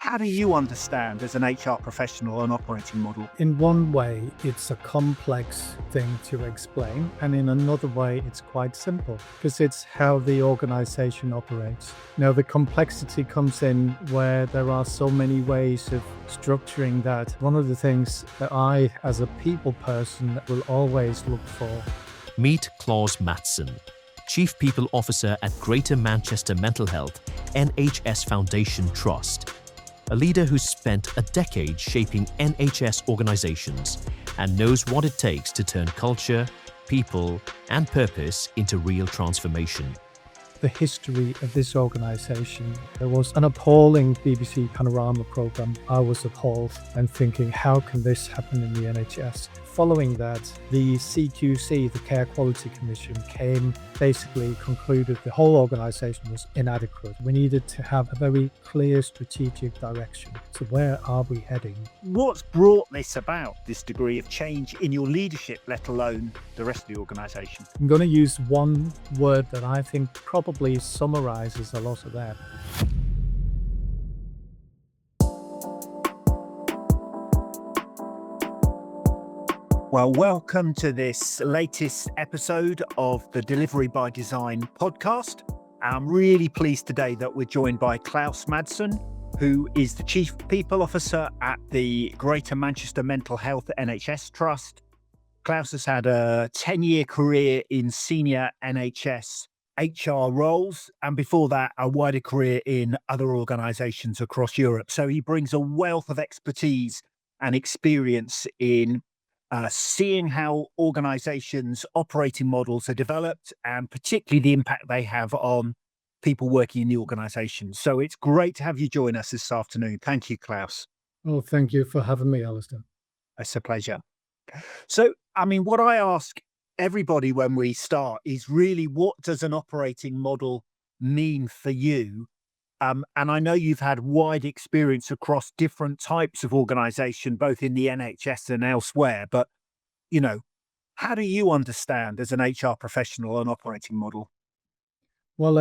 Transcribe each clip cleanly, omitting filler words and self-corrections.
How do you understand as an HR professional an operating model? In one way, it's a complex thing to explain, and in another way, it's quite simple because it's how the organization operates. Now, the complexity comes in where there are so many ways of structuring that. One of the things that I, as a people person, will always look for. Meet Claus Madsen, Chief People Officer at Greater Manchester Mental Health NHS Foundation Trust. A leader who's spent a decade shaping NHS organisations and knows what it takes to turn culture, people and purpose into real transformation. The history of this organisation. There was an appalling BBC Panorama programme. I was appalled and thinking, how can this happen in the NHS? Following that, the CQC, the Care Quality Commission, basically concluded the whole organisation was inadequate. We needed to have a very clear strategic direction. So where are we heading? What's brought this about, this degree of change in your leadership, let alone the rest of the organisation? I'm going to use one word that I think probably summarises a lot of that. Well, welcome to this latest episode of the Delivery by Design podcast. I'm really pleased today that we're joined by Claus Madsen, who is the Chief People Officer at the Greater Manchester Mental Health NHS Trust. Claus has had a 10-year career in senior NHS HR roles, and before that, a wider career in other organisations across Europe. So he brings a wealth of expertise and experience in seeing how organisations' operating models are developed and particularly the impact they have on people working in the organisation. So it's great to have you join us this afternoon. Thank you, Claus. Well, thank you for having me, Alastair. It's a pleasure. So, what I ask everybody when we start is really, what does an operating model mean for you? And I know you've had wide experience across different types of organisation, both in the NHS and elsewhere. But, how do you understand as an HR professional an operating model? Well,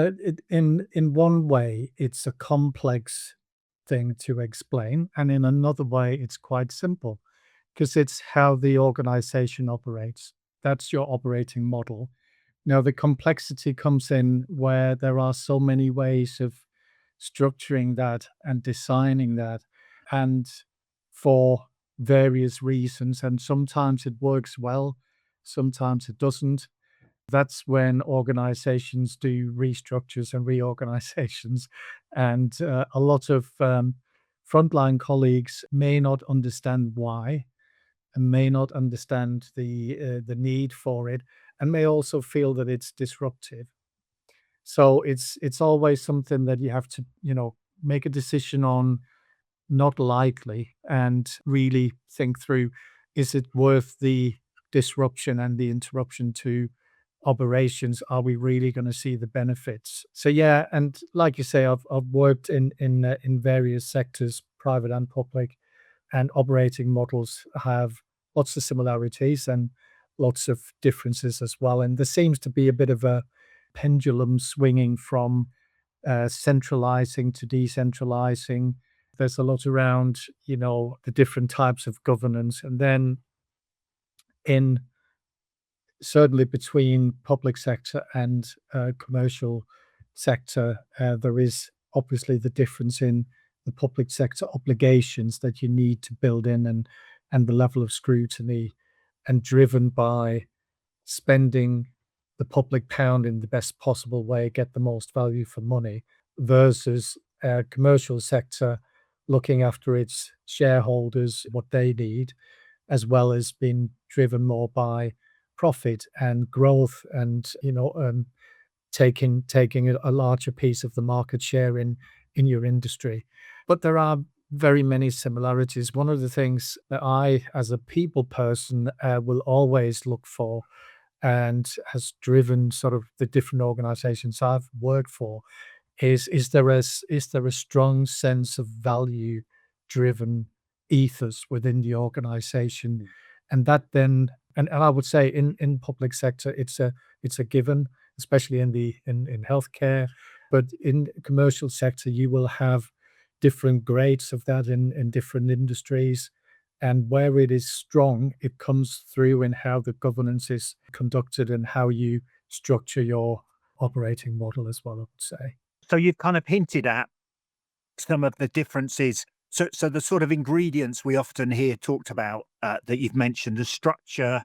in one way, it's a complex thing to explain, and in another way, it's quite simple because it's how the organization operates. That's your operating model. Now, the complexity comes in where there are so many ways of structuring that and designing that, and for various reasons. And sometimes it works well, sometimes it doesn't. That's when organizations do restructures and reorganizations. And a lot of frontline colleagues may not understand why and may not understand the need for it, and may also feel that it's disruptive. So it's always something that you have to, make a decision on, not lightly, and really think through, is it worth the disruption and the interruption to operations? Are we really going to see the benefits? So yeah, and like you say, I've worked in various sectors, private and public, and operating models have lots of similarities and lots of differences as well. And there seems to be a bit of a pendulum swinging from centralizing to decentralizing. There's a lot around, the different types of governance. And then in certainly between public sector and commercial sector, there is obviously the difference in the public sector obligations that you need to build in, and the level of scrutiny, and driven by spending the public pound in the best possible way, get the most value for money, versus a commercial sector looking after its shareholders, what they need, as well as being driven more by profit and growth, and taking a larger piece of the market share in your industry. But there are very many similarities. One of the things that I, as a people person, will always look for, and has driven sort of the different organizations I've worked for, is there a strong sense of value driven ethos within the organization? And that then, and I would say in public sector, it's a given, especially in healthcare. But in commercial sector, you will have different grades of that in different industries. And where it is strong, it comes through in how the governance is conducted and how you structure your operating model as well, I would say. So you've kind of hinted at some of the differences. So the sort of ingredients we often hear talked about that you've mentioned, the structure,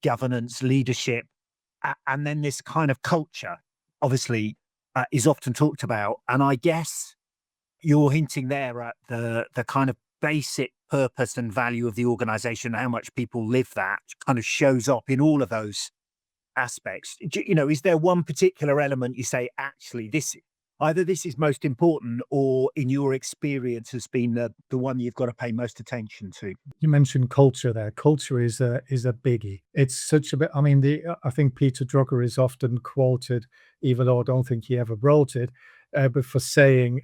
governance, leadership, and then this kind of culture, obviously, is often talked about. And I guess you're hinting there at the kind of basic purpose and value of the organization, how much people live that kind of shows up in all of those aspects. Is there one particular element you say, actually, this is most important, or in your experience has been the one you've got to pay most attention to? You mentioned culture there. Culture is a biggie. It's such a bit. I mean, I think Peter Drucker is often quoted, even though I don't think he ever wrote it, but for saying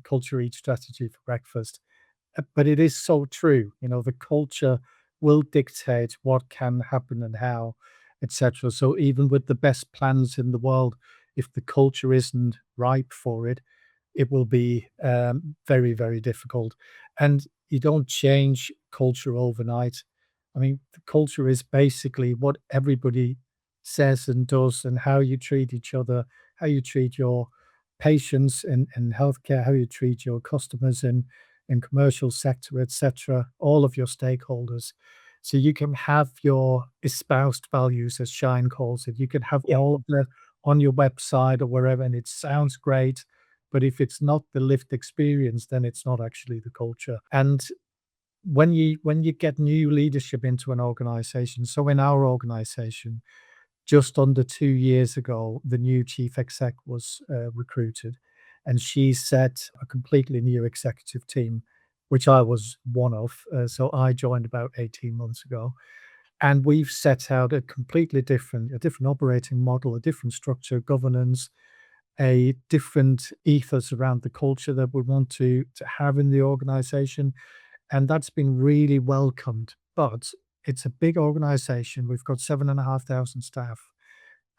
culture eats strategy for breakfast. But it is so true. The culture will dictate what can happen and how, etc. So even with the best plans in the world, if the culture isn't ripe for it, it will be very, very difficult. And you don't change culture overnight. I mean, the culture is basically what everybody says and does, and how you treat each other, how you treat your patients in healthcare, how you treat your customers in commercial sector, etc. All of your stakeholders. So you can have your espoused values, as Shine calls it. You can have Yeah. all of that on your website or wherever, and it sounds great. But if it's not the lived experience, then it's not actually the culture. And when you get new leadership into an organization, so in our organization, just under 2 years ago, the new chief exec was recruited, and she set a completely new executive team, which I was one of. So I joined about 18 months ago, and we've set out a different operating model, a different structure, governance, a different ethos around the culture that we want to have in the organization, and that's been really welcomed. But it's a big organization. We've got 7,500 staff,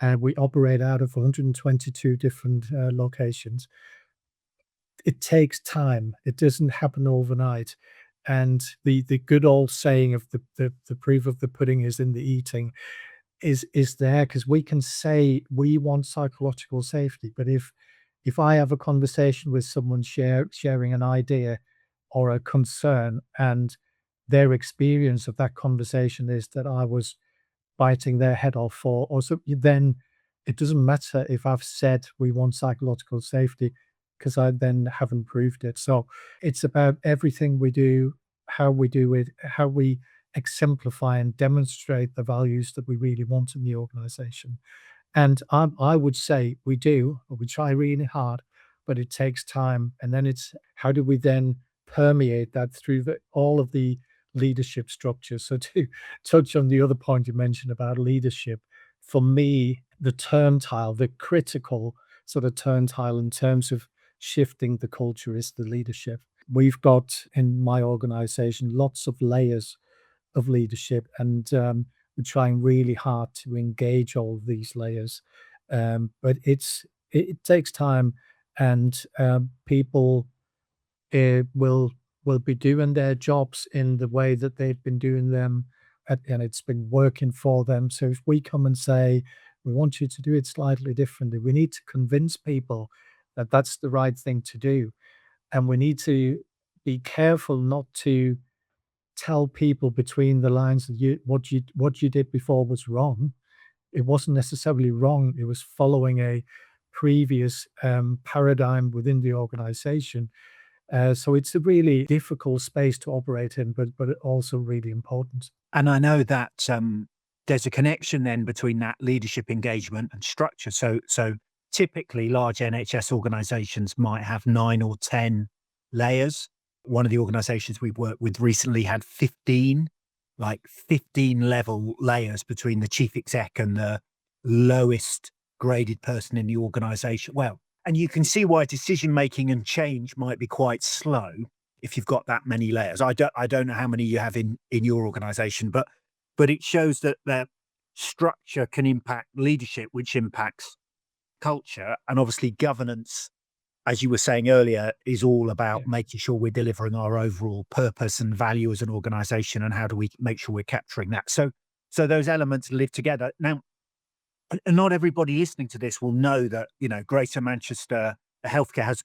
and we operate out of 122 different locations. It takes time. It doesn't happen overnight. And the good old saying of the proof of the pudding is in the eating is there, because we can say we want psychological safety, but if I have a conversation with someone sharing an idea or a concern, and their experience of that conversation is that I was biting their head off, or so, then it doesn't matter if I've said we want psychological safety, because I then haven't proved it. So it's about everything we do, how we do it, how we exemplify and demonstrate the values that we really want in the organization. And I would say we do, or we try really hard, but it takes time. And then it's how do we then permeate that through all of the leadership structures? So to touch on the other point you mentioned about leadership, for me, the turntile, the critical sort of turntile in terms of shifting the culture is the leadership. We've got in my organization lots of layers of leadership, and we're trying really hard to engage all of these layers. But it takes time, and people will be doing their jobs in the way that they've been doing them, and it's been working for them. So if we come and say we want you to do it slightly differently, we need to convince people that that's the right thing to do, and we need to be careful not to tell people between the lines that what you did before was wrong. It wasn't necessarily wrong. It was following a previous paradigm within the organization. So it's a really difficult space to operate in, but also really important. And I know that there's a connection then between that leadership engagement and structure. So typically, large NHS organisations might have 9 or 10 layers. One of the organisations we've worked with recently had 15, like 15 level layers between the chief exec and the lowest graded person in the organisation. Well, and you can see why decision making and change might be quite slow if you've got that many layers. I don't know how many you have in your organisation, but it shows that the structure can impact leadership, which impacts culture, and obviously governance as you were saying earlier, is all Yeah. about making sure we're delivering our overall purpose and value as an organization, and how do we make sure we're capturing that. So those elements live together. Now, not everybody listening to this will know that, Greater Manchester healthcare has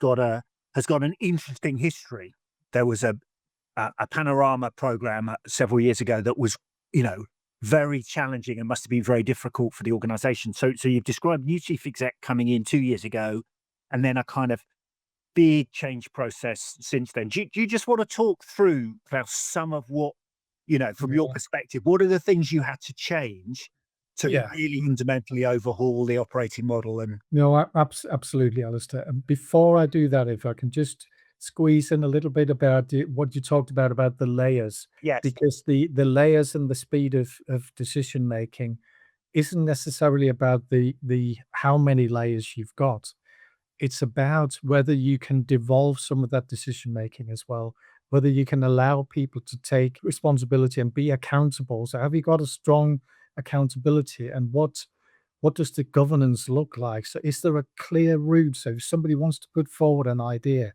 got an interesting history. There was a Panorama program several years ago that was, you know, very challenging and must have been very difficult for the organization. So you've described new chief exec coming in 2 years ago, and then a kind of big change process since then. Do you just want to talk through about some of what, from your Yeah. perspective, what are the things you had to change to Yeah. really fundamentally overhaul the operating model? And No, absolutely, Alistair. And before I do that, if I can just squeeze in a little bit about what you talked about the layers, yes, because the layers and the speed of decision making isn't necessarily about the how many layers you've got. It's about whether you can devolve some of that decision making as well, whether you can allow people to take responsibility and be accountable. So have you got a strong accountability, and what does the governance look like? So is there a clear route? So if somebody wants to put forward an idea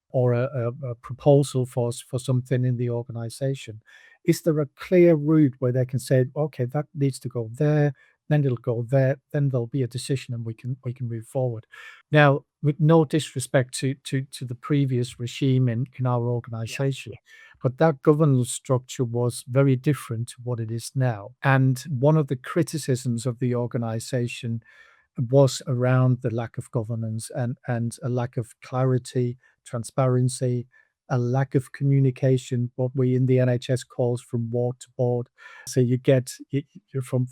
or a proposal for something in the organization, is there a clear route where they can say, okay, that needs to go there, then it'll go there, then there'll be a decision and we can move forward. Now, with no disrespect to the previous regime in our yeah, organization, but that governance structure was very different to what it is now. And one of the criticisms of the organization was around the lack of governance and a lack of clarity, transparency, a lack of communication, what we in the NHS calls from ward to board. So you're from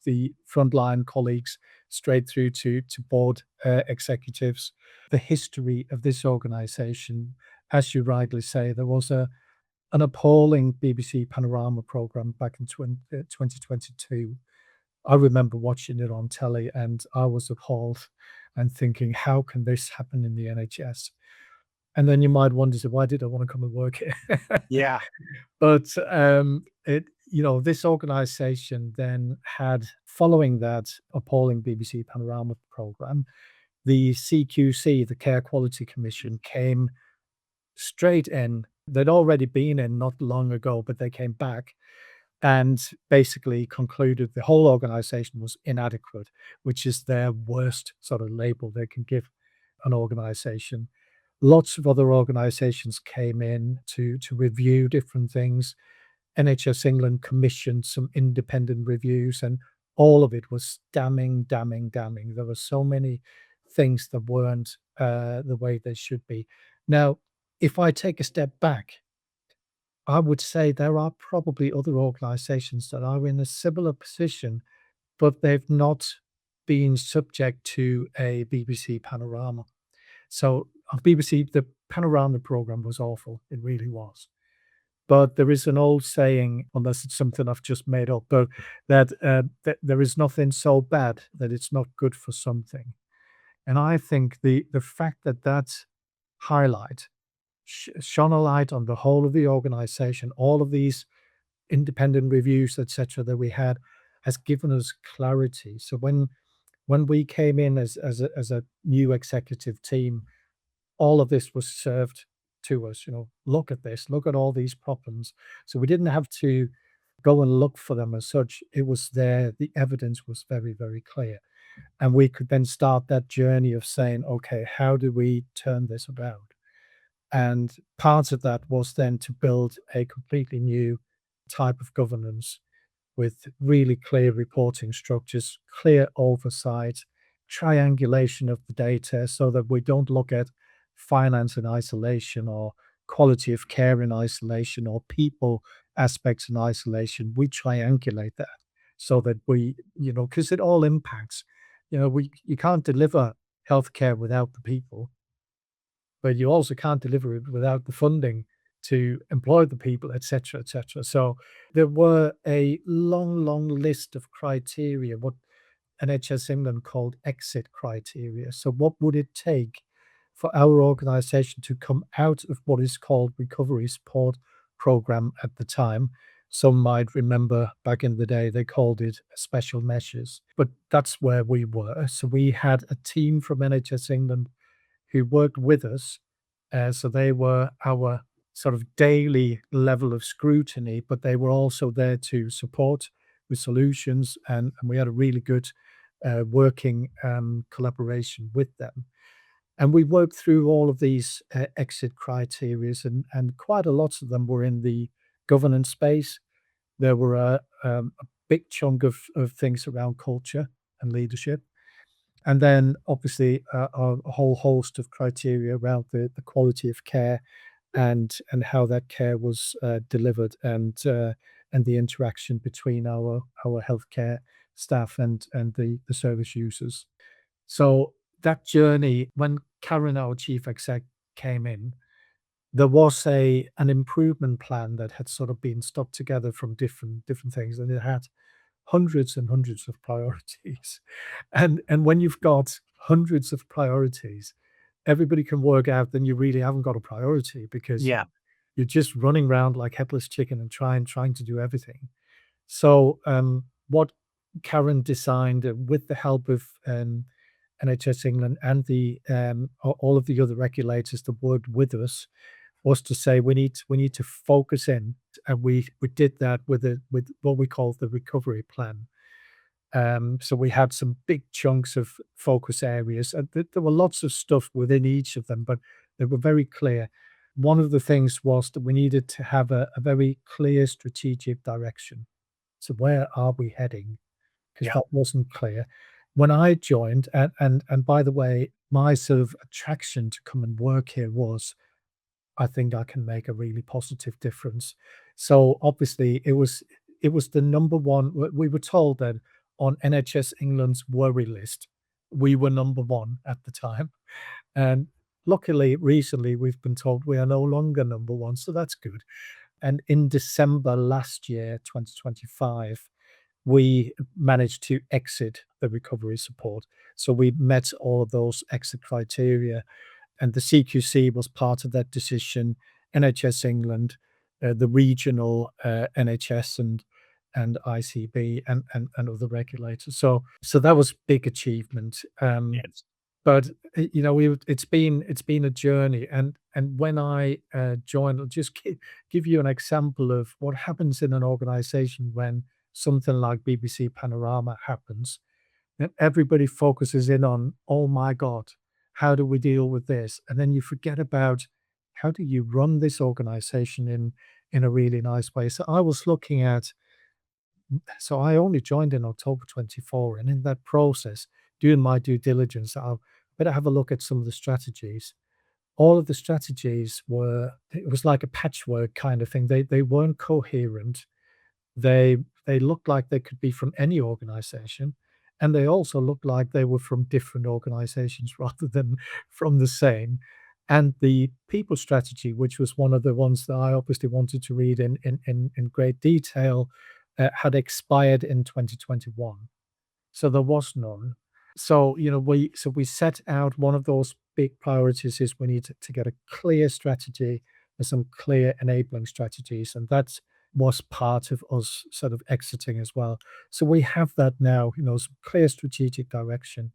the frontline colleagues straight through to board executives. The history of this organisation, as you rightly say, there was an appalling BBC Panorama programme back in 2022. I remember watching it on telly and I was appalled and thinking, how can this happen in the NHS? And then you might wonder, so why did I want to come and work here? yeah, But this organization then had, following that appalling BBC Panorama program, the CQC, the Care Quality Commission, came straight in. They'd already been in not long ago, but they came back and basically concluded the whole organization was inadequate, which is their worst sort of label they can give an organization. Lots of other organizations came in to review different things. NHS England commissioned some independent reviews, and all of it was damning, damning, damning. There were so many things that weren't the way they should be. Now, if I take a step back, I would say there are probably other organizations that are in a similar position, but they've not been subject to a BBC Panorama. So on BBC, the Panorama program was awful. It really was. But there is an old saying, unless it's something I've just made up, but that there is nothing so bad that it's not good for something. And I think the fact that that highlight shone a light on the whole of the organization, all of these independent reviews, etc., that we had, has given us clarity. So when we came in as a new executive team, all of this was served to us. Look at this, look at all these problems. So we didn't have to go and look for them as such. It was there. The evidence was very, very clear. And we could then start that journey of saying, okay, how do we turn this about? And part of that was then to build a completely new type of governance with really clear reporting structures, clear oversight, triangulation of the data so that we don't look at finance in isolation or quality of care in isolation or people aspects in isolation. We triangulate that so that because it all impacts. You can't deliver healthcare without the people, but you also can't deliver it without the funding to employ the people, etc., etc. So there were a long, long list of criteria, what NHS England called exit criteria. So what would it take for our organisation to come out of what is called recovery support program at the time? Some might remember back in the day they called it special measures, but that's where we were. So we had a team from NHS England who worked with us. So they were our sort of daily level of scrutiny, but they were also there to support with solutions, and we had a really good working collaboration with them. And we worked through all of these exit criteria, and quite a lot of them were in the governance space. There were a big chunk of things around culture and leadership. And then obviously a whole host of criteria around the quality of care and how that care was delivered and the interaction between our healthcare staff and the service users. So that journey, when Karen, our chief exec, came in, there was an improvement plan that had sort of been stuck together from different things, and it had hundreds and hundreds of priorities. And when you've got hundreds of priorities, everybody can work out then you really haven't got a priority because Yeah. you're just running around like headless chicken and trying to do everything. So what Karen designed with the help of NHS England and the all of the other regulators that worked with us was to say we need to focus in, and we did that with what we call the recovery plan. So we had some big chunks of focus areas, and there were lots of stuff within each of them, but they were very clear. One of the things was that we needed to have a very clear strategic direction. So where are we heading? Because Yeah. that wasn't clear. When I joined, and by the way, my sort of attraction to come and work here was I think I can make a really positive difference. So obviously, it was the number one. We were told that on NHS England's worry list, we were number one at the time, and luckily, recently we've been told we are no longer number one, so that's good. And in December last year, 2025, we managed to exit the recovery support. So we met all of those exit criteria, and the CQC was part of that decision, NHS England, the regional NHS and ICB and other regulators. So that was big achievement. Yes. But it's been a journey, and when I joined, I'll just give you an example of what happens in an organization when something like BBC Panorama happens. And everybody focuses in on, oh my God, how do we deal with this? And then you forget about how do you run this organization in a really nice way. So I was looking at, so I only joined in October 24, and in that process, doing my due diligence, I better have a look at some of the strategies. All of the strategies were, it was like a patchwork kind of thing. They weren't coherent. They looked like they could be from any organization, and they also looked like they were from different organizations rather than from the same. And the people strategy, which was one of the ones that I obviously wanted to read in great detail, had expired in 2021. So there was none. So, we set out one of those big priorities is we need to get a clear strategy and some clear enabling strategies. And that was part of us sort of exiting as well. So we have that now, some clear strategic direction,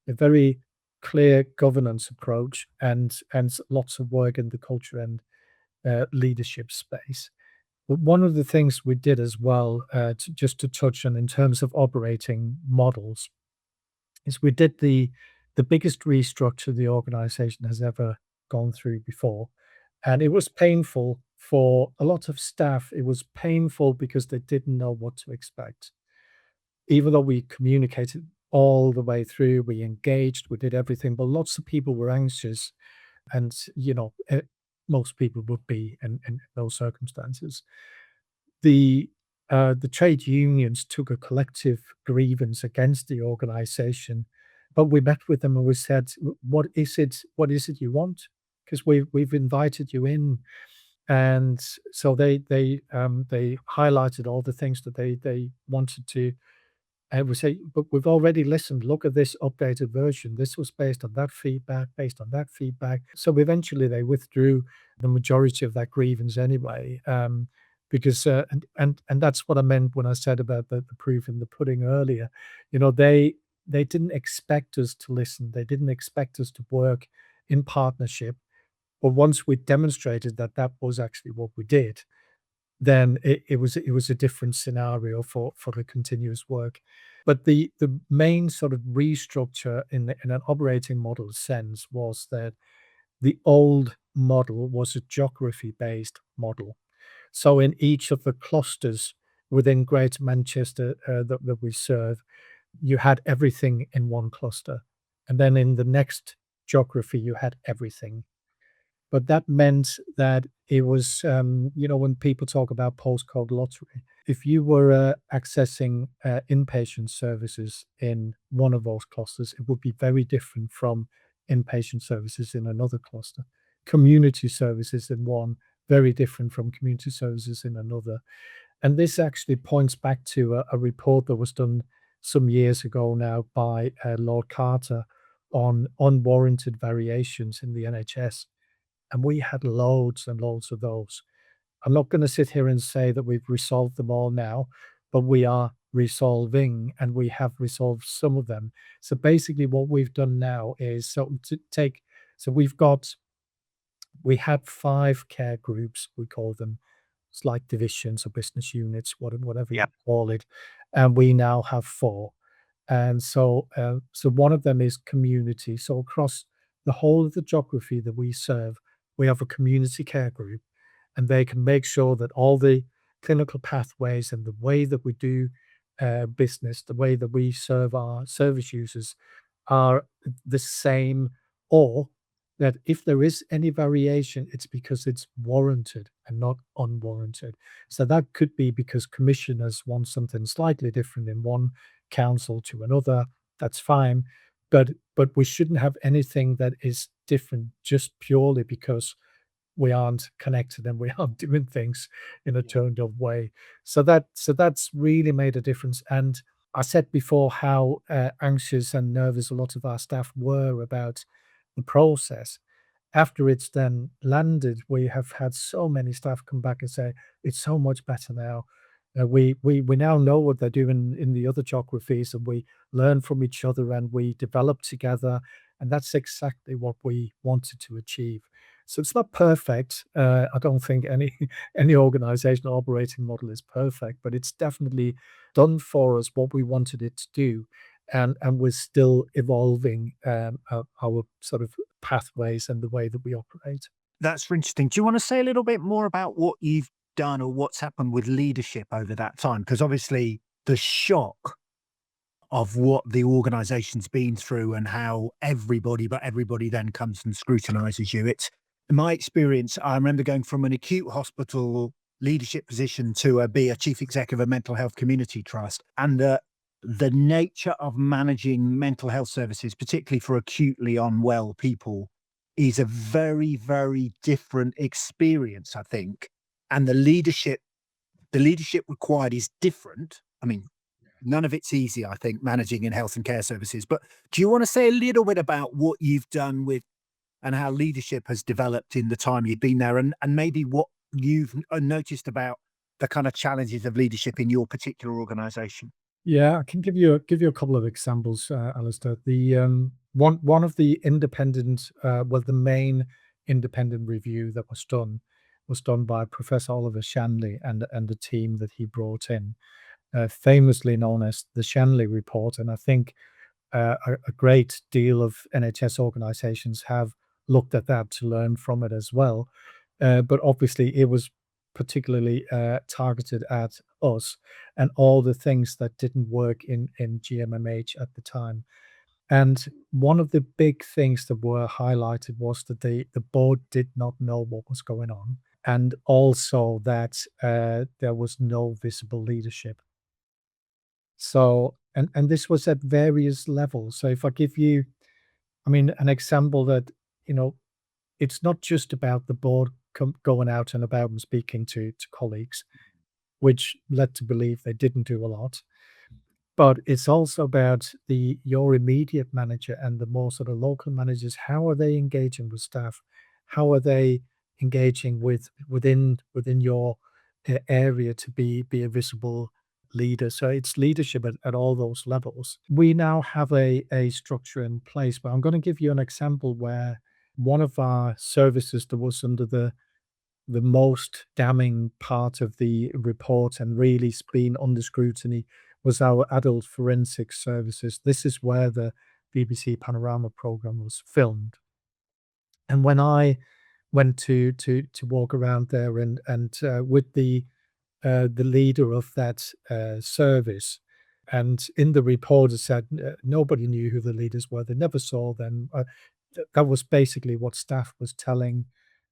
a very clear governance approach, and lots of work in the culture and leadership space. But one of the things we did as well, just to touch on in terms of operating models, is we did the biggest restructure the organization has ever gone through before. And it was painful for a lot of staff. It was painful because they didn't know what to expect. Even though we communicated all the way through, we engaged, we did everything, but lots of people were anxious. And, most people would be in those circumstances. The trade unions took a collective grievance against the organization, but we met with them and we said, What is it? What is it you want? Because we've invited you in." And so they highlighted all the things that they wanted to, and we say, "But we've already listened. Look at this updated version. This was based on that feedback, based on that feedback." So eventually they withdrew the majority of that grievance anyway, because and that's what I meant when I said about the proof in the pudding earlier. They didn't expect us to listen. They didn't expect us to work in partnership. But once we demonstrated that that was actually what we did, then it was a different scenario for the continuous work. But the main sort of restructure in an operating model sense was that the old model was a geography-based model. So in each of the clusters within Greater Manchester, that we serve, you had everything in one cluster, and then in the next geography, you had everything. But that meant that it was, when people talk about postcode lottery, if you were accessing inpatient services in one of those clusters, it would be very different from inpatient services in another cluster. Community services in one, very different from community services in another. And this actually points back to a report that was done some years ago now by Lord Carter on unwarranted variations in the NHS, and we had loads and loads of those. I'm not gonna sit here and say that we've resolved them all now, but we are resolving, and we have resolved some of them. So basically what we've done now is so we had 5 care groups, we call them. It's like divisions or business units, whatever you Yeah. call it, and we now have 4. And so one of them is community. So across the whole of the geography that we serve, we have a community care group, and they can make sure that all the clinical pathways and the way that we do business, the way that we serve our service users are the same, or that if there is any variation, it's because it's warranted and not unwarranted. So that could be because commissioners want something slightly different in one council to another. That's fine, but we shouldn't have anything that is different just purely because we aren't connected and we aren't doing things in a turned up way. So that's really made a difference. And I said before how anxious and nervous a lot of our staff were about the process. After it's then landed, we have had so many staff come back and say, "It's so much better now. We now know what they're doing in the other geographies, and we learn from each other, and we develop together." And that's exactly what we wanted to achieve. So it's not perfect. I don't think any any organizational operating model is perfect, but it's definitely done for us what we wanted it to do, and we're still evolving our sort of pathways and the way that we operate. That's interesting. Do you want to say a little bit more about what you've done or what's happened with leadership over that time? Because obviously the shock of what the organization's been through and how everybody then comes and scrutinizes you. It's in my experience, I remember going from an acute hospital leadership position to be a chief executive of a mental health community trust. And the nature of managing mental health services, particularly for acutely unwell people, is a very, very different experience, I think. And the leadership required is different. I mean, none of it's easy, I think, managing in health and care services. But do you want to say a little bit about what you've done with and how leadership has developed in the time you've been there, and maybe what you've noticed about the kind of challenges of leadership in your particular organization? Yeah, I can give you a couple of examples, Alistair. The one of the independent, the main independent review that was done by Professor Oliver Shanley and the team that he brought in, famously known as the Shanley Report. And I think a great deal of NHS organisations have looked at that to learn from it as well. But obviously, it was particularly targeted at us and all the things that didn't work in GMMH at the time. And one of the big things that were highlighted was that the board did not know what was going on, and also that there was no visible leadership. So, and this was at various levels. So if I give you, I mean, an example that, you know, it's not just about the board going out and about and speaking to colleagues, which led to believe they didn't do a lot. But it's also about your immediate manager and the more sort of local managers. How are they engaging with staff? How are they engaging within your area to be a visible leader? So it's leadership at all those levels. We now have a structure in place, but I'm going to give you an example where one of our services that was under the most damning part of the report and really been under scrutiny was our adult forensic services. This is where the BBC Panorama program was filmed. And when I went to walk around there and with the leader of that service, and in the report it said nobody knew who the leaders were. They never saw them. That was basically what staff was telling.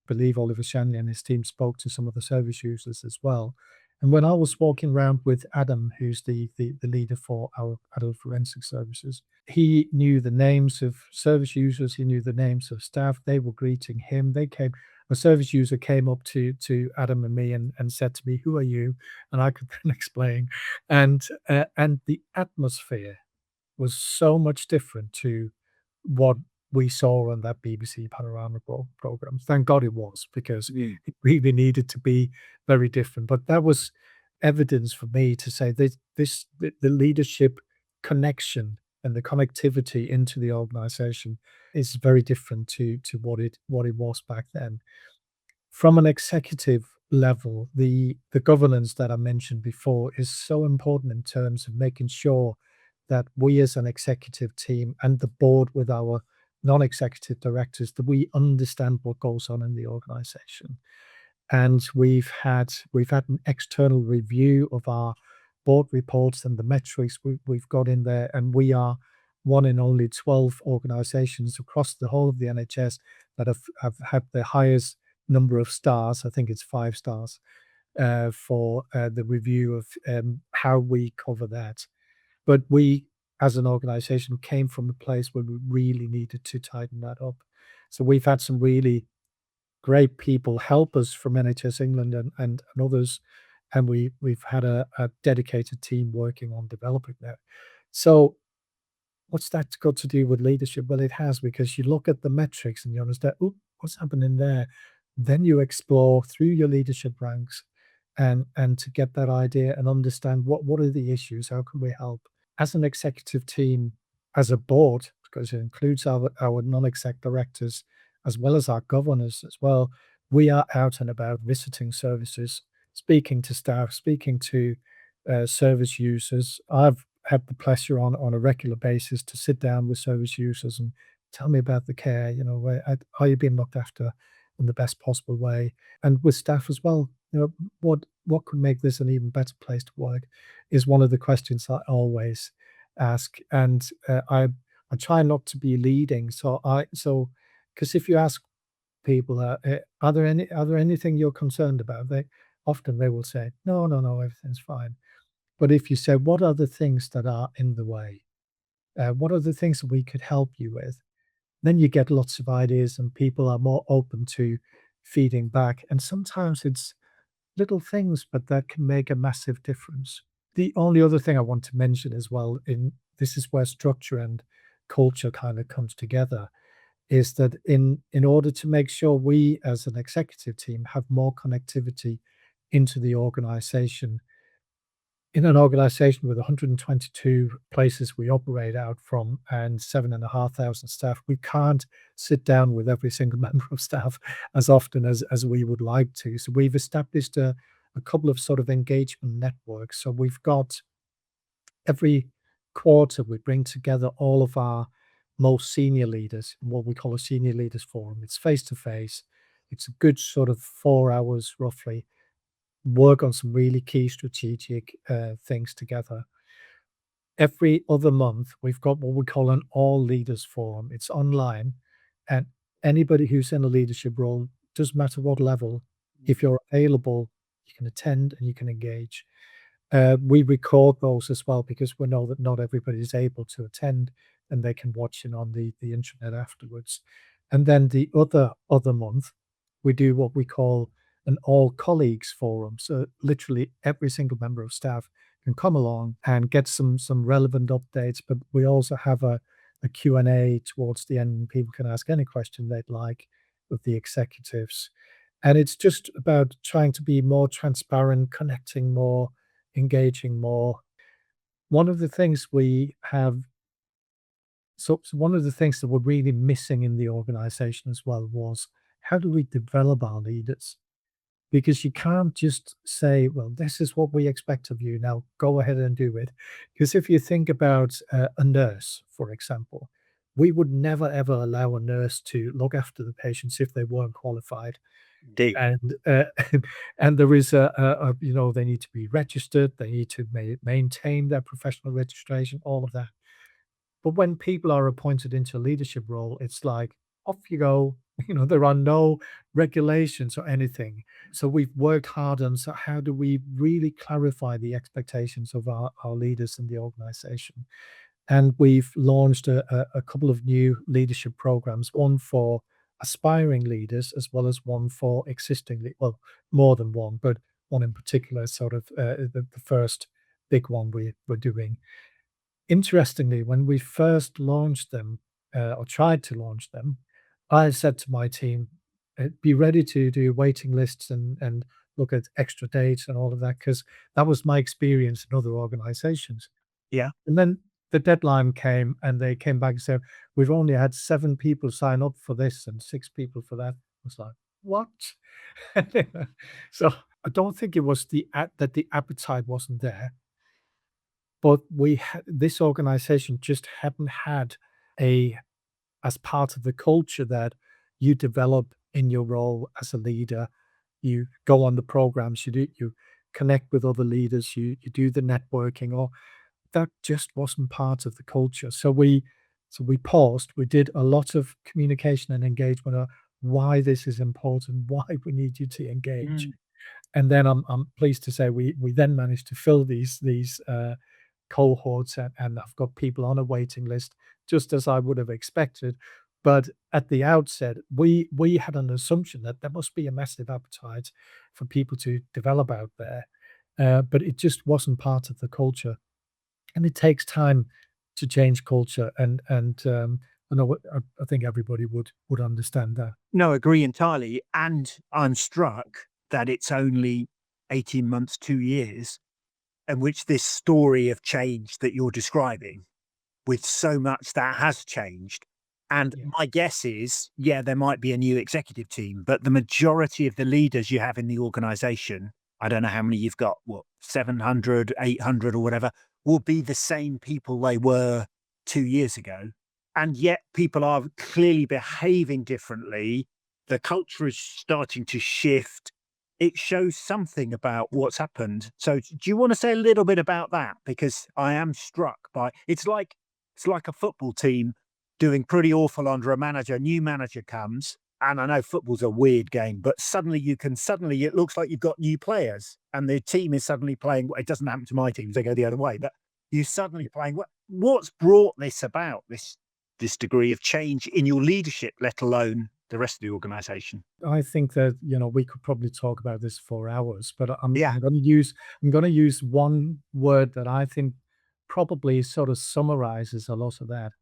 I believe Oliver Shanley and his team spoke to some of the service users as well. And when I was walking around with Adam, who's the leader for our adult forensic services, he knew the names of service users, he knew the names of staff, they were greeting him. A service user came up to Adam and me and said to me, "Who are you?" And I could then explain. And the atmosphere was so much different to what we saw on that BBC Panorama program. Thank God it was, because it really needed to be very different. But that was evidence for me to say that the leadership connection and the connectivity into the organization is very different to what it was back then. From an executive level, the governance that I mentioned before is so important in terms of making sure that we as an executive team and the board with our non-executive directors, that we understand what goes on in the organization. And we've had an external review of our board reports and the metrics we've got in there, and we are one in only 12 organizations across the whole of the NHS that have had the highest number of stars. I think it's 5 stars for the review of how we cover that. But we, as an organization, came from a place where we really needed to tighten that up. So we've had some really great people help us from NHS England and others, and we've had a dedicated team working on developing that. So what's that got to do with leadership? Well, it has, because you look at the metrics and you understand, "Oop, what's happening there?" Then you explore through your leadership ranks and to get that idea and understand what are the issues, how can we help? As an executive team, as a board, because it includes our non-exec directors as well as our governors as well, we are out and about visiting services, speaking to staff, speaking to service users. I've had the pleasure on a regular basis to sit down with service users and tell me about the care, are you being looked after in the best possible way? And with staff as well, what could make this an even better place to work is one of the questions I always ask. And I try not to be leading. Because if you ask people, are there anything you're concerned about? They will say, no, no, no, everything's fine. But if you say, what are the things that are in the way? What are the things that we could help you with? Then you get lots of ideas and people are more open to feeding back. And sometimes it's little things, but that can make a massive difference. The only other thing I want to mention as well, in this is where structure and culture kind of comes together, is that in order to make sure we as an executive team have more connectivity into the organization, in an organization with 122 places we operate out from and 7,500 staff, we can't sit down with every single member of staff as often as we would like to. So we've established a couple of sort of engagement networks. So we've got every quarter, we bring together all of our most senior leaders in what we call a senior leaders forum. It's face to face. It's a good sort of 4 hours roughly, work on some really key strategic things together. Every other month, we've got what we call an all leaders forum. It's online, and anybody who's in a leadership role, doesn't matter what level, if you're available, you can attend and you can engage. We record those as well because we know that not everybody is able to attend and they can watch it on the internet afterwards. And then the other month, we do what we call an all colleagues forum. So literally every single member of staff can come along and get some relevant updates, but we also have a Q&A towards the end. People can ask any question they'd like with the executives. And it's just about trying to be more transparent, connecting more, engaging more. One of the things we have So one of the things that were really missing in the organization as well was, how do we develop our leaders? Because you can't just say, "Well, this is what we expect of you. Now go ahead and do it." Because if you think about a nurse, for example, we would never ever allow a nurse to look after the patients if they weren't qualified. Indeed. And and there is they need to be registered. They need to maintain their professional registration. All of that. But when people are appointed into a leadership role, it's like, off you go. There are no regulations or anything. So we've worked hard on, so how do we really clarify the expectations of our leaders in the organization? And we've launched a couple of new leadership programs, one for aspiring leaders as well as one for existing, well, more than one, but one in particular, sort of the first big one we're doing. Interestingly, when we first launched them, or tried to launch them, I said to my team, "Be ready to do waiting lists and look at extra dates and all of that," because that was my experience in other organizations. Yeah. And then the deadline came, and they came back and said, "We've only had 7 people sign up for this and 6 people for that." I was like, "What?" So, I don't think it was that the appetite wasn't there. But this organization just hadn't had a as part of the culture that you develop in your role as a leader. You go on the programs, you connect with other leaders, you do the networking, or that just wasn't part of the culture. So we paused. We did a lot of communication and engagement on why this is important, why we need you to engage. Mm. And then I'm pleased to say we then managed to fill these cohorts, and I've got people on a waiting list, just as I would have expected. But at the outset, we had an assumption that there must be a massive appetite for people to develop out there, but it just wasn't part of the culture, and it takes time to change culture. And I know I think everybody would understand that. No, agree entirely. And I'm struck that it's only 18 months, 2 years, in which this story of change that you're describing, with so much that has changed. And Yeah. my guess is, yeah, there might be a new executive team, but the majority of the leaders you have in the organization, I don't know how many you've got, what, 700, 800, or whatever, will be the same people they were 2 years ago. And yet people are clearly behaving differently. The culture is starting to shift. It shows something about what's happened. So do you want to say a little bit about that? Because I am struck by, it's like a football team doing pretty awful under a manager. A new manager comes, and I know football's a weird game, but suddenly it looks like you've got new players, and the team is suddenly playing. It doesn't happen to my teams; they go the other way. But you're suddenly playing. What's brought this about? This degree of change in your leadership, let alone the rest of the organization. I think that, we could probably talk about this for hours, but Yeah. I'm gonna use one word that I think probably sort of summarizes a lot of that,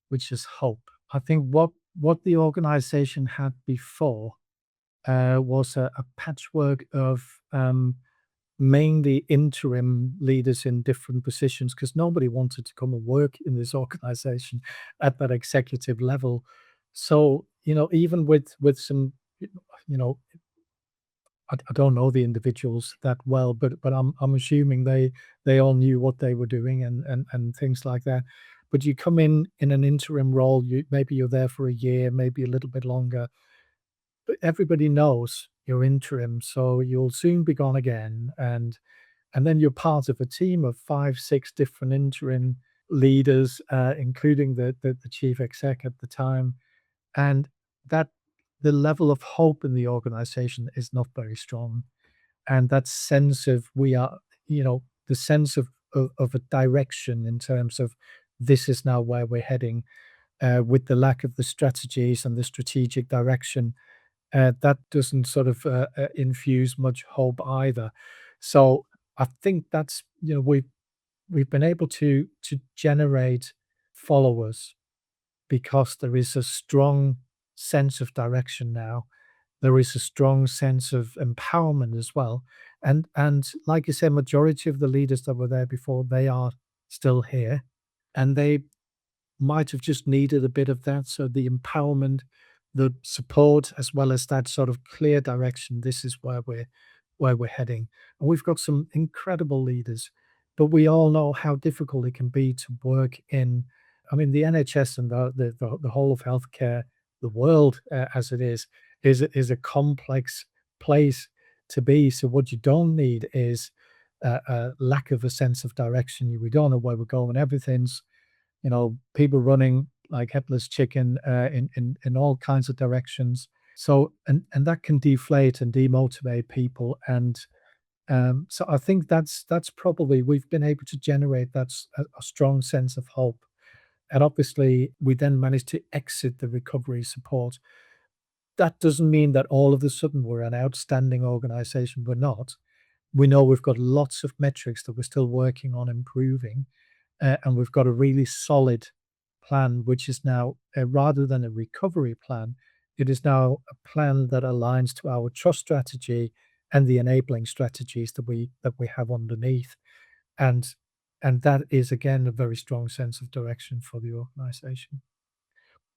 which is hope. I think what the organization had before was a patchwork of mainly interim leaders in different positions, because nobody wanted to come and work in this organization at that executive level. So, even with some, you know, I don't know the individuals that well, but I'm assuming they all knew what they were doing, and things like that. But you come in an interim role, maybe you're there for a year, maybe a little bit longer, but everybody knows you're interim, so you'll soon be gone again, and then you're part of a team of 5, 6 different interim leaders, including the chief exec at the time, and that the level of hope in the organization is not very strong. And that sense of the sense of a direction in terms of, this is now where we're heading, with the lack of the strategies and the strategic direction, that doesn't sort of infuse much hope either. So I think that's, we've been able to generate followers because there is a strong sense of direction now. There is a strong sense of empowerment as well. And like you said, majority of the leaders that were there before, they are still here. And they might have just needed a bit of that. So the empowerment, the support, as well as that sort of clear direction. This is where we're heading. And we've got some incredible leaders, but we all know how difficult it can be to work in. I mean, the NHS and the whole of healthcare, the world as it is a complex place to be. So what you don't need is a lack of a sense of direction. We don't know where we're going. Everything's, people running like headless chicken in all kinds of directions. So and that can deflate and demotivate people. And so I think that's probably we've been able to generate a strong sense of hope. And obviously, we then managed to exit the recovery support. That doesn't mean that all of a sudden we're an outstanding organization. We're not. We know we've got lots of metrics that we're still working on improving, and we've got a really solid plan, which is now, rather than a recovery plan, it is now a plan that aligns to our trust strategy and the enabling strategies that we have underneath. And and that is again a very strong sense of direction for the organization.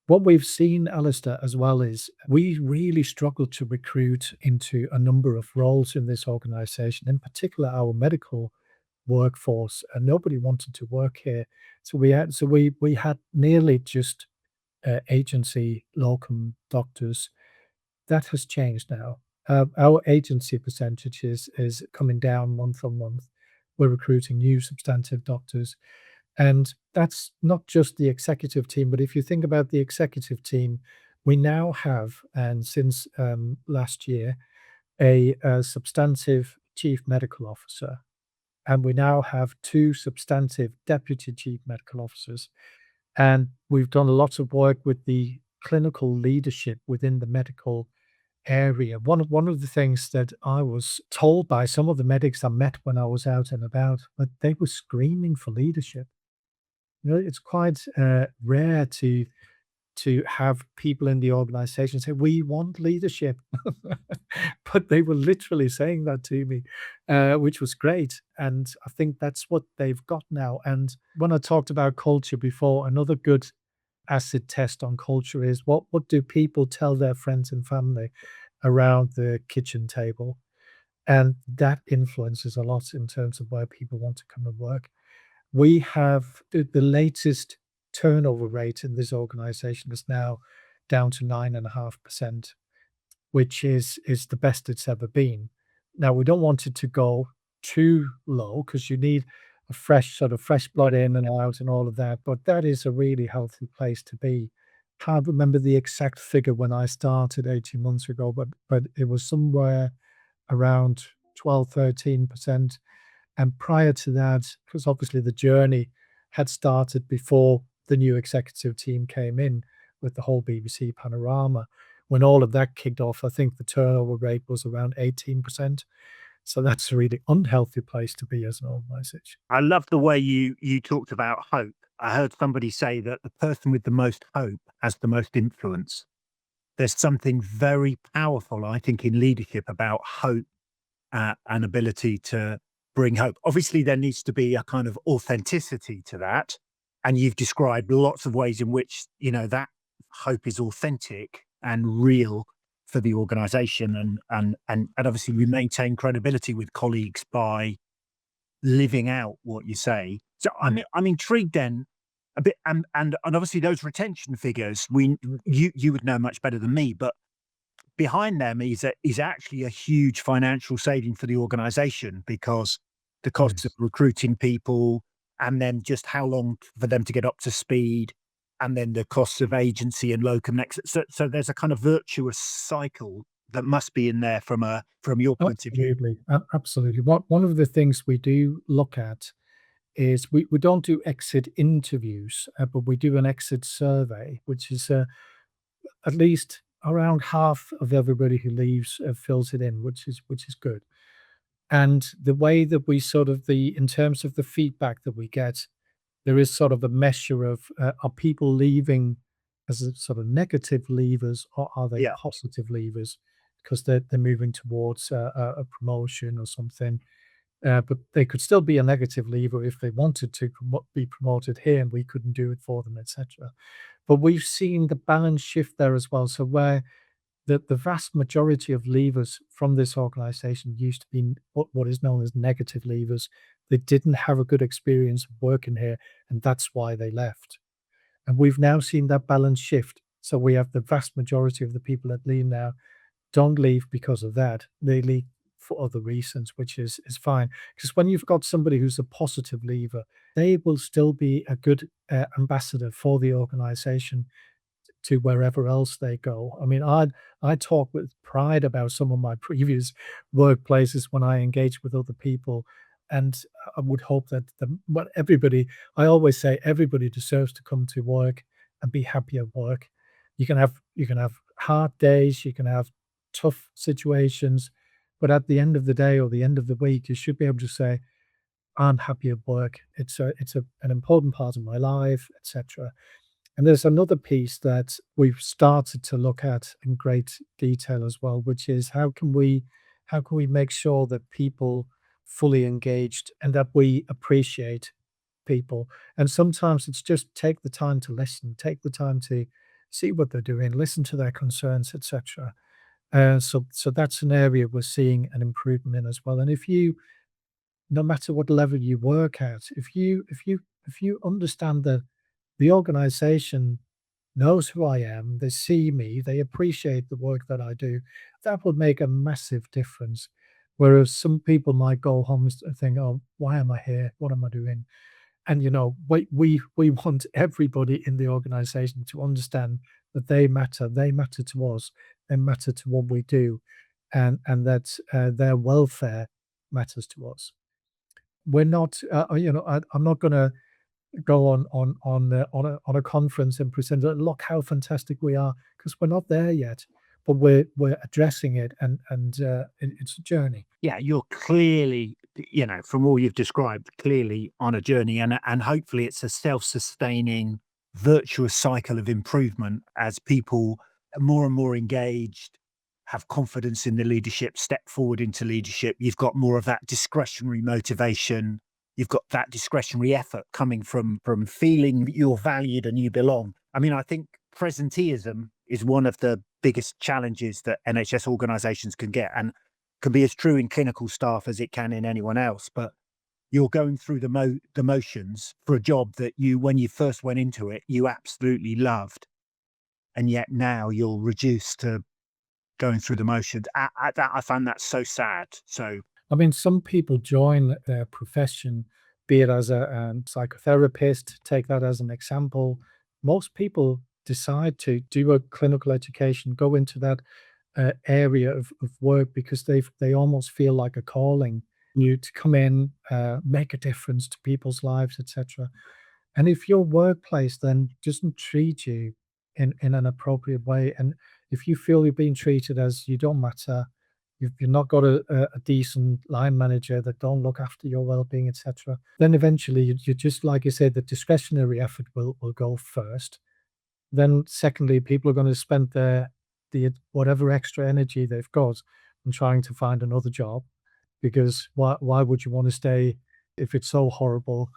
What we've seen, Alistair, as well, is we really struggled to recruit into a number of roles in this organization, in particular our medical workforce, and nobody wanted to work here. So we had nearly just agency locum doctors. That has changed now. Our agency percentage is coming down month on month. We're recruiting new substantive doctors, and that's not just the executive team, but if you think about the executive team, we now have, and since last year, a substantive chief medical officer, and we now have two substantive deputy chief medical officers. And we've done a lot of work with the clinical leadership within the medical area. One of the things that I was told by some of the medics I met when I was out and about, but they were screaming for leadership. It's quite rare to have people in the organization say, "We want leadership." But they were literally saying that to me, which was great. And I think that's what they've got now. And when I talked about culture before, another good acid test on culture is what do people tell their friends and family around the kitchen table? And that influences a lot in terms of where people want to come and work. We have the latest turnover rate in this organization is now down to 9.5%, which is the best it's ever been. Now, we don't want it to go too low because you need a fresh blood in and out and all of that, but that is a really healthy place to be. Can't remember the exact figure when I started 18 months ago, but it was somewhere around 12, 13%. And prior to that, because obviously the journey had started before the new executive team came in with the whole BBC Panorama. When all of that kicked off, I think the turnover rate was around 18%. So that's a really unhealthy place to be as an organization. I love the way you talked about hope. I heard somebody say that the person with the most hope has the most influence. There's something very powerful, I think, in leadership about hope and ability to bring hope. Obviously, there needs to be a kind of authenticity to that. And you've described lots of ways in which, that hope is authentic and real for the organization. And obviously we maintain credibility with colleagues by living out what you say. So I'm intrigued then a bit, and obviously those retention figures, you would know much better than me, but behind them is actually a huge financial saving for the organization because the costs of Yes. recruiting people and then just how long for them to get up to speed and then the costs of agency and locum next. So there's a kind of virtuous cycle that must be in there from your point of view. Absolutely. Absolutely. One of the things we do look at is we don't do exit interviews, but we do an exit survey, which is at least around half of everybody who leaves fills it in, which is good. And the way that we sort of in terms of the feedback that we get, there is sort of a measure of are people leaving as a sort of negative leavers or are they Yeah. positive leavers because they're moving towards a promotion or something. but they could still be a negative leaver if they wanted to be promoted here, and we couldn't do it for them, etc. But we've seen the balance shift there as well. So where the vast majority of leavers from this organization used to be what is known as negative leavers. They didn't have a good experience of working here, and that's why they left. And we've now seen that balance shift. So we have the vast majority of the people that leave now don't leave because of that. They leave for other reasons, which is fine. Because when you've got somebody who's a positive leaver, they will still be a good ambassador for the organization to wherever else they go. I mean, I talk with pride about some of my previous workplaces when I engage with other people, and I would hope that but everybody. I always say everybody deserves to come to work and be happy at work. You can have hard days, you can have tough situations, but at the end of the day or the end of the week, you should be able to say, "I'm happy at work. It's an important part of my life, etc." And there's another piece that we've started to look at in great detail as well, which is how can we make sure that people fully engaged and that we appreciate people. And sometimes it's just take the time to listen, take the time to see what they're doing, listen to their concerns, etc. So that's an area we're seeing an improvement in as well. And if you, no matter what level you work at, if you understand that the organization knows who I am, they see me, they appreciate the work that I do, that would make a massive difference. Whereas some people might go home and think, "Oh, why am I here? What am I doing?" And we want everybody in the organization to understand that they matter. They matter to us. They matter to what we do, and that their welfare matters to us. We're not, I'm not going to go on a conference and present that, "Look how fantastic we are," because we're not there yet, but we're addressing it, and it's a journey. Yeah, you're clearly, from all you've described, clearly on a journey, and hopefully it's a self-sustaining, virtuous cycle of improvement as people are more and more engaged, have confidence in the leadership, step forward into leadership. You've got more of that discretionary motivation. You've got that discretionary effort coming from feeling that you're valued and you belong. I mean, I think presenteeism is one of the biggest challenges that NHS organisations can get, and can be as true in clinical staff as it can in anyone else. But you're going through the motions for a job that you, when you first went into it, you absolutely loved, and yet now you're reduced to going through the motions. I find that so sad. So I mean, some people join their profession, be it as a psychotherapist, take that as an example. Most people decide to do a clinical education, go into that area of work because they almost feel like a calling you to come in, make a difference to people's lives, etc. And if your workplace then doesn't treat you in an appropriate way, and if you feel you're being treated as you don't matter, you've not got a decent line manager that don't look after your well-being, etc., then eventually you just, like you said, the discretionary effort will go first. Then secondly, people are going to spend the whatever extra energy they've got on trying to find another job, because why would you want to stay if it's so horrible?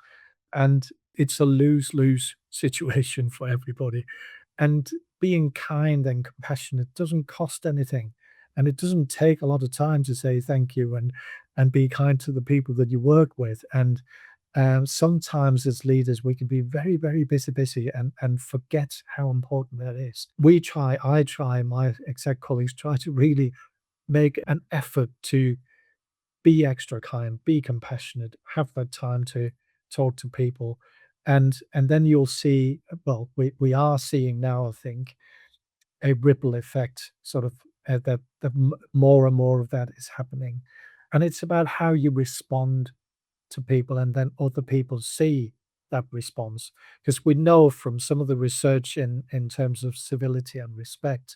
And it's a lose-lose situation for everybody. And being kind and compassionate doesn't cost anything, and it doesn't take a lot of time to say thank you and be kind to the people that you work with. And sometimes as leaders, we can be very, very busy and forget how important that is. I try, my exec colleagues try to really make an effort to be extra kind, be compassionate, have that time to talk to people. And then you'll see, well, we are seeing now, I think, a ripple effect, sort of, that more and more of that is happening. And it's about how you respond to people, and then other people see that response. Because we know from some of the research in terms of civility and respect,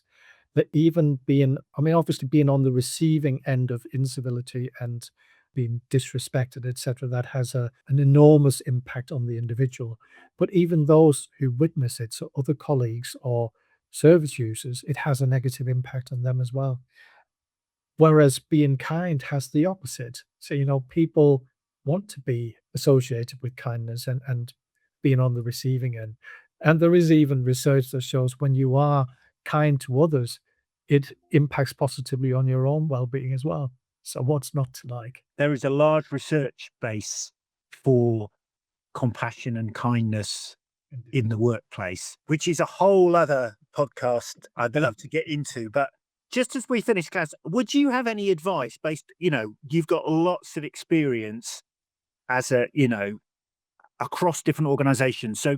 that even being, I mean, obviously being on the receiving end of incivility and being disrespected, etc., that has an enormous impact on the individual. But even those who witness it, so other colleagues or service users, it has a negative impact on them as well. Whereas being kind has the opposite. So, people want to be associated with kindness and being on the receiving end. And there is even research that shows when you are kind to others, it impacts positively on your own well-being as well. So what's not to like? There is a large research base for compassion and kindness in the workplace, which is a whole other podcast I'd love to get into. But just as we finish, Claus, would you have any advice based, you've got lots of experience as across different organizations. So,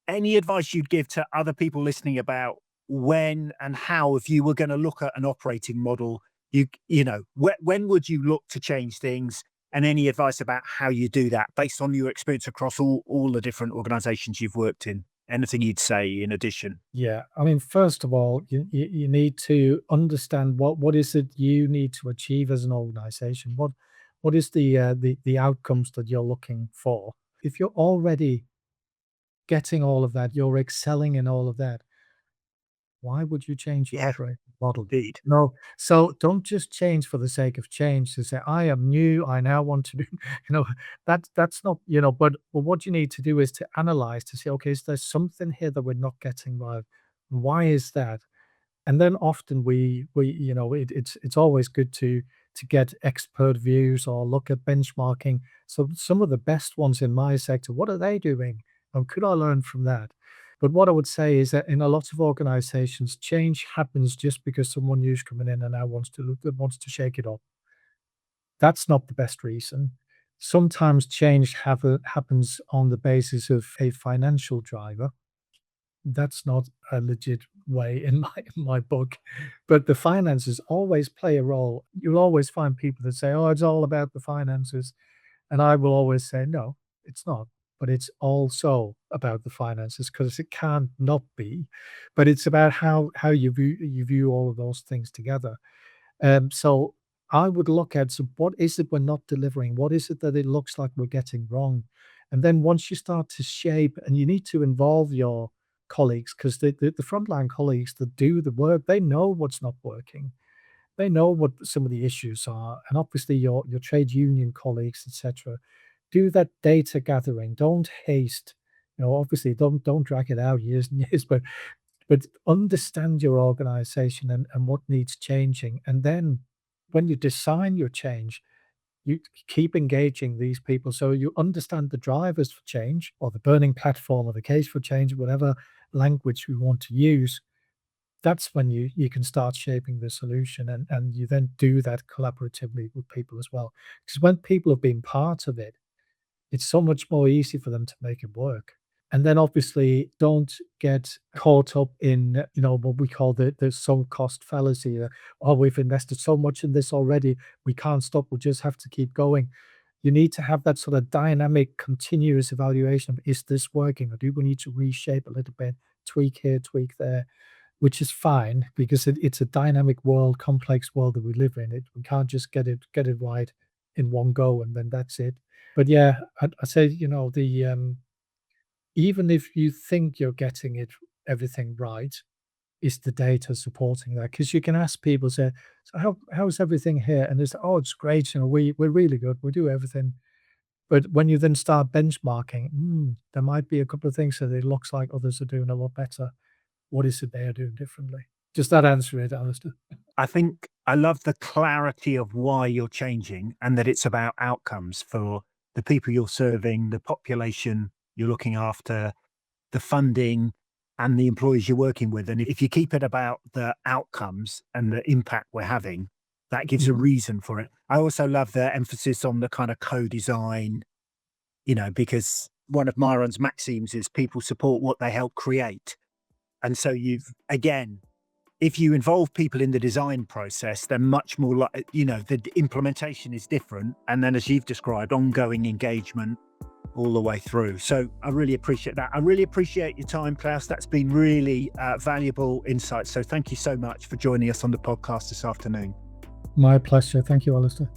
any advice you'd give to other people listening about when and how, if you were going to look at an operating model, when would you look to change things, and any advice about how you do that based on your experience across all the different organizations you've worked in? Anything you'd say in addition? Yeah, I mean, first of all, you need to understand what is it you need to achieve as an organization. What is the outcomes that you're looking for? If you're already getting all of that, you're excelling in all of that, why would you change your Yeah, operating model? indeed. No, so don't just change for the sake of change to say, I am new, I now want to do, that's not, but what you need to do is to analyze to say, okay, is there something here that we're not getting right? Why is that? And then often it's always good to get expert views or look at benchmarking. So some of the best ones in my sector, what are they doing? And could I learn from that? But what I would say is that in a lot of organizations, change happens just because someone new's coming in and now wants to shake it up. That's not the best reason. Sometimes change happens on the basis of a financial driver. That's not a legit way in my book, but the finances always play a role. You'll always find people that say, "Oh, it's all about the finances," and I will always say, "No, it's not." But it's also about the finances because it can't not be. But it's about how you view all of those things together. So I would look at, so what is it we're not delivering? What is it that it looks like we're getting wrong? And then once you start to shape, and you need to involve your colleagues, because the frontline colleagues that do the work, they know what's not working. They know what some of the issues are. And obviously your trade union colleagues, etc. Do that data gathering. Don't haste. Obviously don't drag it out years and years, but understand your organization and what needs changing. And then when you design your change, you keep engaging these people so you understand the drivers for change, or the burning platform, or the case for change, whatever language we want to use. That's when you can start shaping the solution, and you then do that collaboratively with people as well. Because when people have been part of it, it's so much more easy for them to make it work. And then obviously don't get caught up in, what we call the sunk cost fallacy. Oh, we've invested so much in this already. We can't stop. We just have to keep going. You need to have that sort of dynamic, continuous evaluation of, is this working? Or do we need to reshape a little bit, tweak here, tweak there, which is fine because it's a dynamic world, complex world that we live in. We can't just get it right in one go and then that's it. But yeah, I'd say, even if you think you're getting everything right, is the data supporting that? Because you can ask people, say, so how's everything here? And they say, oh, it's great. We're really good. We do everything. But when you then start benchmarking, there might be a couple of things that it looks like others are doing a lot better. What is it they are doing differently? Does that answer it, Alastair? I think I love the clarity of why you're changing, and that it's about outcomes for the people you're serving, the population you're looking after, the funding, and the employees you're working with. And if you keep it about the outcomes and the impact we're having, that gives a Mhm. reason for it. I also love the emphasis on the kind of co-design, because one of Myron's maxims is people support what they help create. And so again, if you involve people in the design process, they're much more like, the implementation is different. And then, as you've described, ongoing engagement all the way through. So I really appreciate that. I really appreciate your time, Claus. That's been really valuable insight. So thank you so much for joining us on the podcast this afternoon. My pleasure. Thank you, Alastair.